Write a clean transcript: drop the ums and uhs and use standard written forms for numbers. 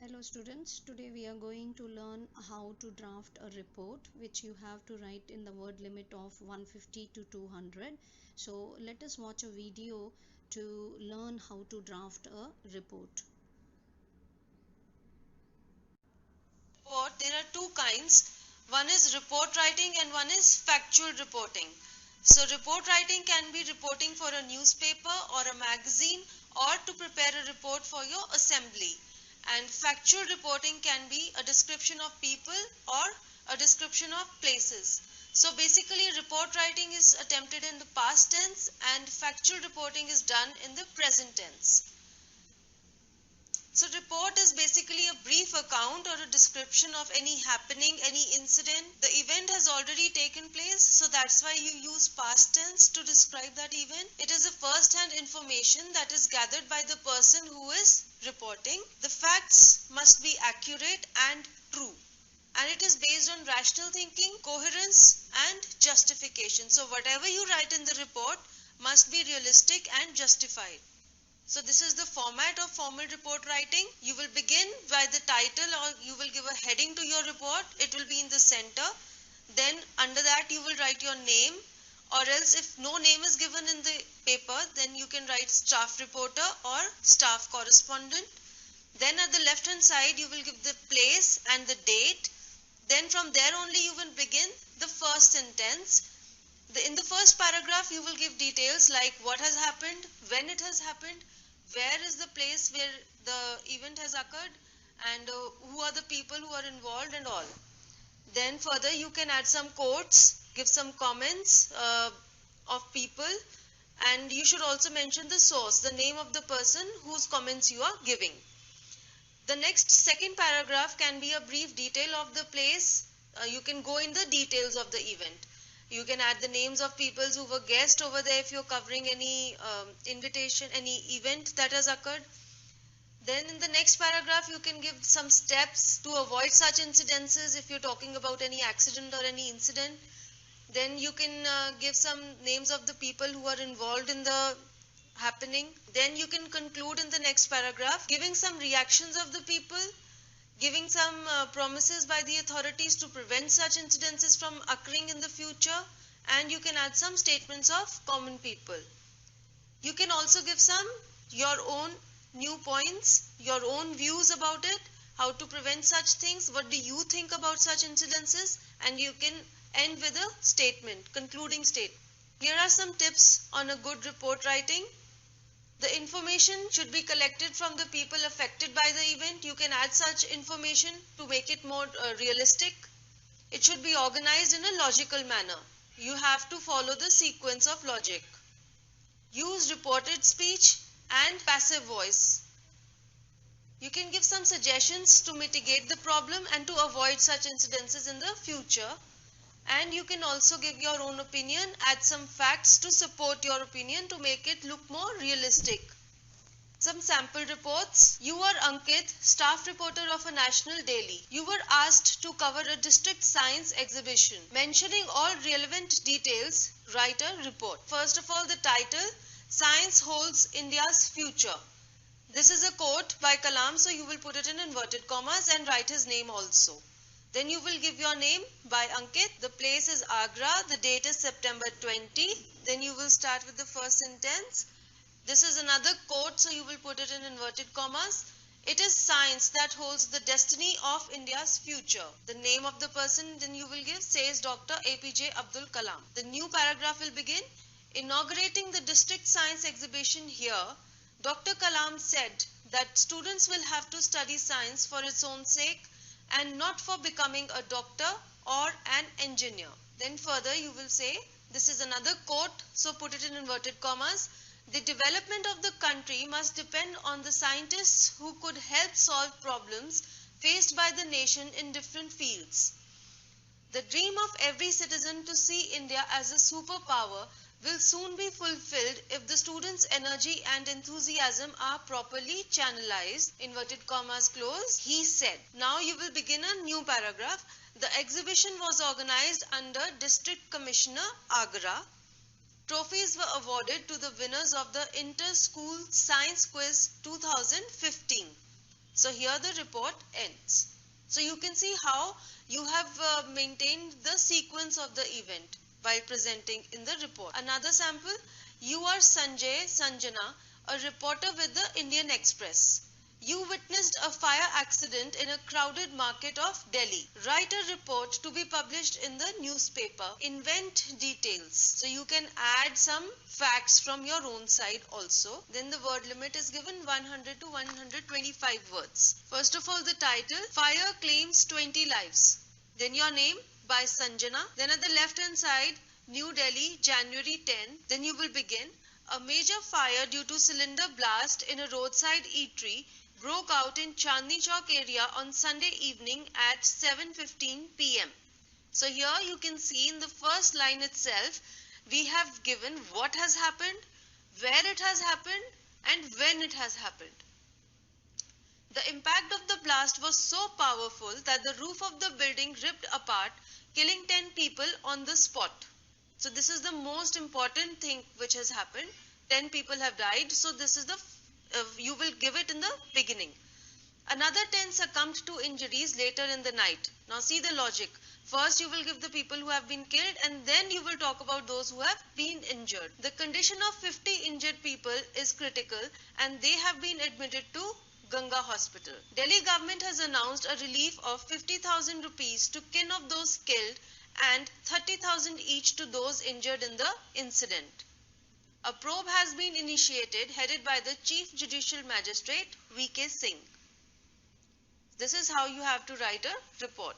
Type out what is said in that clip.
Hello students, today we are going to learn how to draft a report which you have to write in the word limit of 150 to 200. So let us watch a video to learn how to draft a report. There are two kinds. One is report writing and one is factual reporting. So report writing can be reporting for a newspaper or a magazine or to prepare a report for your assembly. And factual reporting can be a description of people or a description of places. So basically report writing is attempted in the past tense and factual reporting is done in the present tense. So report is basically a brief account or a description of any happening, any incident. The event has already taken place, so that's why you use past tense to describe that event. It is a first-hand information that is gathered by the person who is reporting. The facts must be accurate and true. And it is based on rational thinking, coherence and justification. So whatever you write in the report must be realistic and justified. So this is the format of formal report writing. You will begin by the title or you will give a heading to your report. It will be in the center. Then under that you will write your name, or else if no name is given in the paper, then you can write staff reporter or staff correspondent. Then at the left hand side you will give the place and the date. Then from there only you will begin the first sentence. In the first paragraph you will give details like what has happened, when it has happened, where is the place where the event has occurred, and who are the people who are involved and all. Then further you can add some quotes, give some comments of people, and you should also mention the source, the name of the person whose comments you are giving. The next second paragraph can be a brief detail of the place. You can go in the details of the event. You can add the names of people who were guests over there if you're covering any invitation, any event that has occurred. Then in the next paragraph, you can give some steps to avoid such incidences if you're talking about any accident or any incident. Then you can give some names of the people who are involved in the happening. Then you can conclude in the next paragraph, giving some reactions of the people, giving some promises by the authorities to prevent such incidences from occurring in the future, and you can add some statements of common people. You can also give some your own new points, your own views about it, how to prevent such things, what do you think about such incidences, and you can end with a statement, concluding statement. Here are some tips on a good report writing. The information should be collected from the people affected by the event. You can add such information to make it more realistic. It should be organized in a logical manner. You have to follow the sequence of logic. Use reported speech and passive voice. You can give some suggestions to mitigate the problem and to avoid such incidences in the future. And you can also give your own opinion, add some facts to support your opinion to make it look more realistic. Some sample reports. You are Ankit, staff reporter of a national daily. You were asked to cover a district science exhibition. Mentioning all relevant details, write a report. First of all, the title, Science Holds India's Future. This is a quote by Kalam, so you will put it in inverted commas and write his name also. Then you will give your name by Ankit. The place is Agra. The date is September 20. Then you will start with the first sentence. This is another quote, so you will put it in inverted commas. It is science that holds the destiny of India's future. The name of the person then you will give says Dr. APJ Abdul Kalam. The new paragraph will begin. Inaugurating the district science exhibition here, Dr. Kalam said that students will have to study science for its own sake and not for becoming a doctor or an engineer. Then further you will say, this is another quote, so put it in inverted commas. The development of the country must depend on the scientists who could help solve problems faced by the nation in different fields. The dream of every citizen to see India as a superpower will soon be fulfilled if the students' energy and enthusiasm are properly channelized, inverted commas close, he said. Now you will begin a new paragraph. The exhibition was organized under District Commissioner Agra. Trophies were awarded to the winners of the Inter-School Science Quiz 2015. So here the report ends. So you can see how you have maintained the sequence of the event while presenting in the report. Another sample, you are Sanjay Sanjana, a reporter with the Indian Express. You witnessed a fire accident in a crowded market of Delhi. Write a report to be published in the newspaper. Invent details. So you can add some facts from your own side also. Then the word limit is given 100 to 125 words. First of all, the title, Fire Claims 20 Lives. Then your name by Sanjana. Then at the left hand side, New Delhi, January 10. Then you will begin. A major fire due to cylinder blast in a roadside eatery broke out in Chandni Chowk area on Sunday evening at 7:15 p.m. So here you can see in the first line itself, we have given what has happened, where it has happened, and when it has happened. The impact of the blast was so powerful that the roof of the building ripped apart, killing 10 people on the spot. So this is the most important thing which has happened. 10 people have died. So this is the you will give it in the beginning. Another 10 succumbed to injuries later in the night. Now see the logic. First you will give the people who have been killed, and then you will talk about those who have been injured. The condition of 50 injured people is critical and they have been admitted to Ganga Hospital. Delhi government has announced a relief of 50,000 rupees to kin of those killed and 30,000 each to those injured in the incident. A probe has been initiated headed by the Chief Judicial Magistrate V.K. Singh. This is how you have to write a report.